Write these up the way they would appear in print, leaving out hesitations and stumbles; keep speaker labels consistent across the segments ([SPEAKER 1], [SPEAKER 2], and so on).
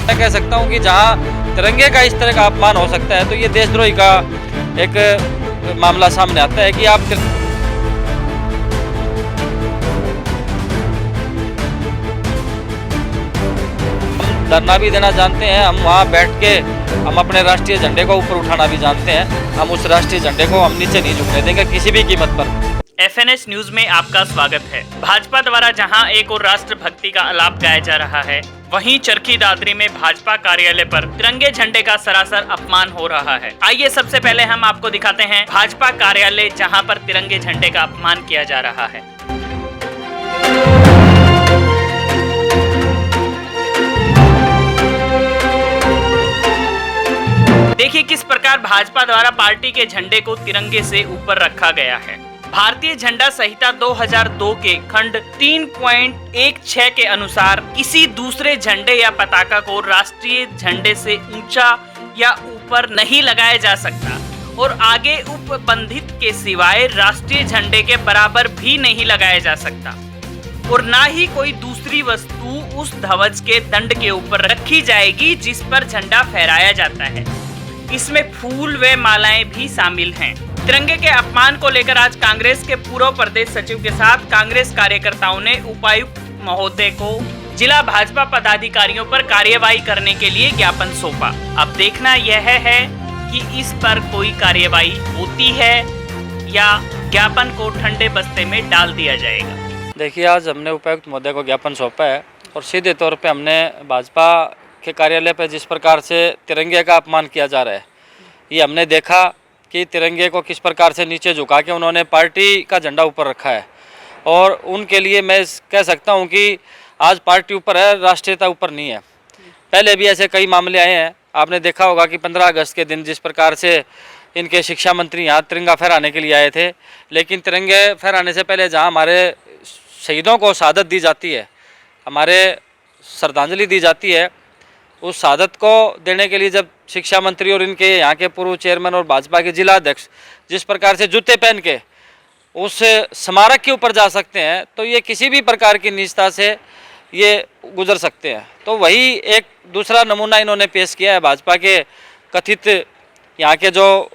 [SPEAKER 1] मैं कह सकता हूँ कि जहाँ तिरंगे का इस तरह का अपमान हो सकता है तो ये देशद्रोही का एक मामला सामने आता है कि आप धरना भी देना जानते हैं, हम वहाँ बैठ के हम अपने राष्ट्रीय झंडे को ऊपर उठाना भी जानते हैं। हम उस राष्ट्रीय झंडे को हम नीचे नहीं झुकने देंगे किसी भी कीमत पर।
[SPEAKER 2] FNS न्यूज में आपका स्वागत है। भाजपा द्वारा जहां एक और राष्ट्रभक्ति का आलाप गाया जा रहा है, वहीं चरखी दादरी में भाजपा कार्यालय पर तिरंगे झंडे का सरासर अपमान हो रहा है। आइए सबसे पहले हम आपको दिखाते हैं भाजपा कार्यालय जहां पर तिरंगे झंडे का अपमान किया जा रहा है। देखिए किस प्रकार भाजपा द्वारा पार्टी के झंडे को तिरंगे से ऊपर रखा गया है। भारतीय झंडा संहिता 2002 के खंड 3.16 के अनुसार किसी दूसरे झंडे या पताका को राष्ट्रीय झंडे से ऊंचा या ऊपर नहीं लगाया जा सकता और आगे उपबंधित के सिवाय राष्ट्रीय झंडे के बराबर भी नहीं लगाया जा सकता और ना ही कोई दूसरी वस्तु उस ध्वज के दंड के ऊपर रखी जाएगी जिस पर झंडा फहराया जाता है। इसमें फूल व मालाएं भी शामिल हैं। तिरंगे के अपमान को लेकर आज कांग्रेस के पूर्व प्रदेश सचिव के साथ कांग्रेस कार्यकर्ताओं ने उपायुक्त महोदय को जिला भाजपा पदाधिकारियों पर कार्यवाही करने के लिए ज्ञापन सौंपा। अब देखना यह है कि इस पर कोई कार्यवाही होती है या ज्ञापन को ठंडे बस्ते में डाल दिया जाएगा।
[SPEAKER 1] देखिए, आज हमने उपायुक्त महोदय को ज्ञापन सौंपा है और सीधे तौर पे हमने भाजपा के कार्यालय पर जिस प्रकार से तिरंगे का अपमान किया जा रहा है, ये हमने देखा कि तिरंगे को किस प्रकार से नीचे झुका के उन्होंने पार्टी का झंडा ऊपर रखा है और उनके लिए मैं कह सकता हूं कि आज पार्टी ऊपर है, राष्ट्रीयता ऊपर नहीं है। पहले भी ऐसे कई मामले आए हैं। आपने देखा होगा कि 15 अगस्त के दिन जिस प्रकार से इनके शिक्षा मंत्री यहाँ तिरंगा फहराने के लिए आए थे, लेकिन तिरंगे फहराने से पहले जहाँ हमारे शहीदों को शहादत दी जाती है, हमारे श्रद्धांजलि दी जाती है, उस शहादत को देने के लिए जब शिक्षा मंत्री और इनके यहाँ के पूर्व चेयरमैन और भाजपा के जिला अध्यक्ष जिस प्रकार से जूते पहन के उस स्मारक के ऊपर जा सकते हैं, तो ये किसी भी प्रकार की नीचता से ये गुजर सकते हैं। तो वही एक दूसरा नमूना इन्होंने पेश किया है भाजपा के कथित यहाँ के जो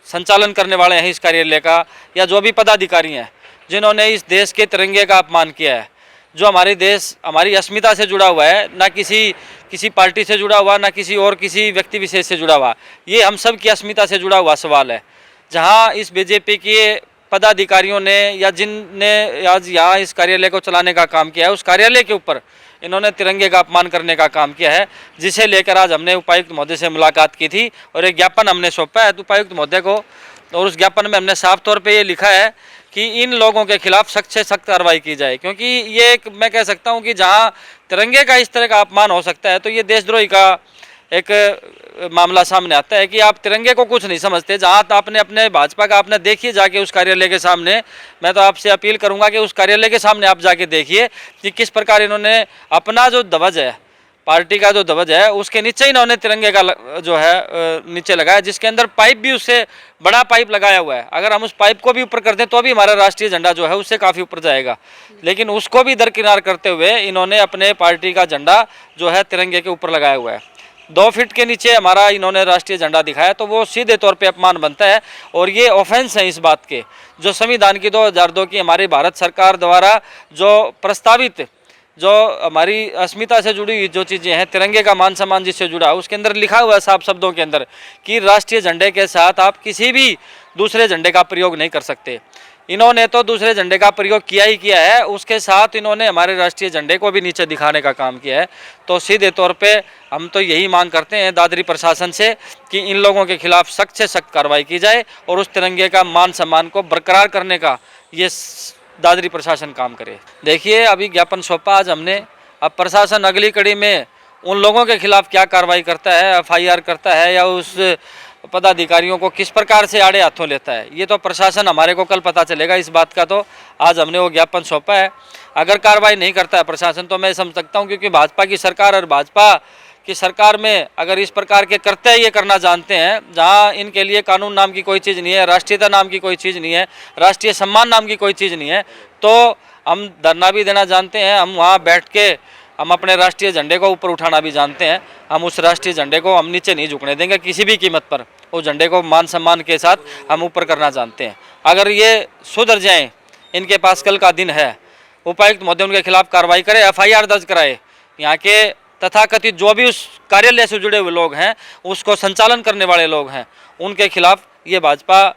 [SPEAKER 1] संचालन करने वाले हैं इस कार्यालय का, या जो भी पदाधिकारी हैं जिन्होंने इस देश के तिरंगे का अपमान किया है, जो हमारे देश हमारी अस्मिता से जुड़ा हुआ है, ना किसी पार्टी से जुड़ा हुआ, ना किसी व्यक्ति विशेष से जुड़ा हुआ, ये हम सब की अस्मिता से जुड़ा हुआ सवाल है। जहां इस बीजेपी के पदाधिकारियों ने या जिनने आज यहाँ इस कार्यालय को चलाने का काम किया है, उस कार्यालय के ऊपर इन्होंने तिरंगे का अपमान करने का काम किया है, जिसे लेकर आज हमने उपायुक्त महोदय से मुलाकात की थी और एक ज्ञापन हमने सौंपा है उपायुक्त महोदय को। और उस ज्ञापन में हमने साफ तौर पे ये लिखा है कि इन लोगों के खिलाफ सख्त से सख्त कार्रवाई की जाए, क्योंकि ये एक मैं कह सकता हूं कि जहां तिरंगे का इस तरह का अपमान हो सकता है तो ये देशद्रोही का एक मामला सामने आता है कि आप तिरंगे को कुछ नहीं समझते। जहां आपने अपने भाजपा का आपने देखिए जाके उस कार्यालय के सामने, मैं तो आपसे अपील करूंगा कि उस कार्यालय के सामने आप जाके देखिए कि किस प्रकार इन्होंने अपना जो ध्वज है, पार्टी का जो ध्वज है, उसके नीचे इन्होंने तिरंगे का जो है नीचे लगाया, जिसके अंदर पाइप भी उससे बड़ा पाइप लगाया हुआ है। अगर हम उस पाइप को भी ऊपर करते हैं तो भी हमारा राष्ट्रीय झंडा जो है उससे काफ़ी ऊपर जाएगा, लेकिन उसको भी दरकिनार करते हुए इन्होंने अपने पार्टी का झंडा जो है तिरंगे के ऊपर लगाया हुआ है। 2 फीट के नीचे हमारा इन्होंने राष्ट्रीय झंडा दिखाया, तो वो सीधे तौर पे अपमान बनता है और ये ऑफेंस है इस बात के, जो संविधान की 2002 की हमारी भारत सरकार द्वारा जो प्रस्तावित जो हमारी अस्मिता से जुड़ी हुई जो चीज़ें हैं, तिरंगे का मान सम्मान जिससे जुड़ा है, उसके अंदर लिखा हुआ है साफ शब्दों के अंदर कि राष्ट्रीय झंडे के साथ आप किसी भी दूसरे झंडे का प्रयोग नहीं कर सकते। इन्होंने तो दूसरे झंडे का प्रयोग किया ही किया है, उसके साथ इन्होंने हमारे राष्ट्रीय झंडे को भी नीचे दिखाने का काम किया है। तो सीधे तौर पे हम तो यही मांग करते हैं दादरी प्रशासन से कि इन लोगों के खिलाफ सख्त से सख्त कार्रवाई की जाए और उस तिरंगे का मान सम्मान को बरकरार करने का ये दादरी प्रशासन काम करे। देखिए, अभी ज्ञापन सौंपा आज हमने, अब प्रशासन अगली कड़ी में उन लोगों के खिलाफ क्या कार्रवाई करता है, FIR करता है या उस पदाधिकारियों को किस प्रकार से आड़े हाथों लेता है, ये तो प्रशासन हमारे को कल पता चलेगा। इस बात का तो आज हमने वो ज्ञापन सौंपा है। अगर कार्रवाई नहीं करता है प्रशासन तो मैं समझ सकता हूँ, क्योंकि भाजपा की सरकार और भाजपा की सरकार में अगर इस प्रकार के कृत्य ये करना जानते हैं, जहां इनके लिए कानून नाम की कोई चीज़ नहीं है, राष्ट्रीयता नाम की कोई चीज़ नहीं है, राष्ट्रीय सम्मान नाम की कोई चीज़ नहीं है, तो हम धरना भी देना जानते हैं, हम वहाँ बैठ के हम अपने राष्ट्रीय झंडे को ऊपर उठाना भी जानते हैं। हम उस राष्ट्रीय झंडे को हम नीचे नहीं झुकने देंगे किसी भी कीमत पर। उस झंडे को मान सम्मान के साथ हम ऊपर करना जानते हैं। अगर ये सुधर जाएं, इनके पास कल का दिन है, उपायुक्त महोदय उनके खिलाफ कार्रवाई करे, FIR दर्ज कराए। यहाँ के तथाकथित जो भी उस कार्यालय से जुड़े हुए लोग हैं, उसको संचालन करने वाले लोग हैं, उनके खिलाफ ये भाजपा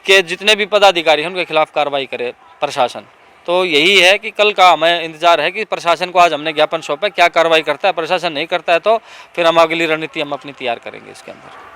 [SPEAKER 1] के जितने भी पदाधिकारी हैं उनके खिलाफ कार्रवाई करे प्रशासन। तो यही है कि कल का हमें इंतजार है कि प्रशासन को आज हमने ज्ञापन सौंपा, क्या कार्रवाई करता है प्रशासन, नहीं करता है तो फिर हम अगली रणनीति हम अपनी तैयार करेंगे इसके अंदर।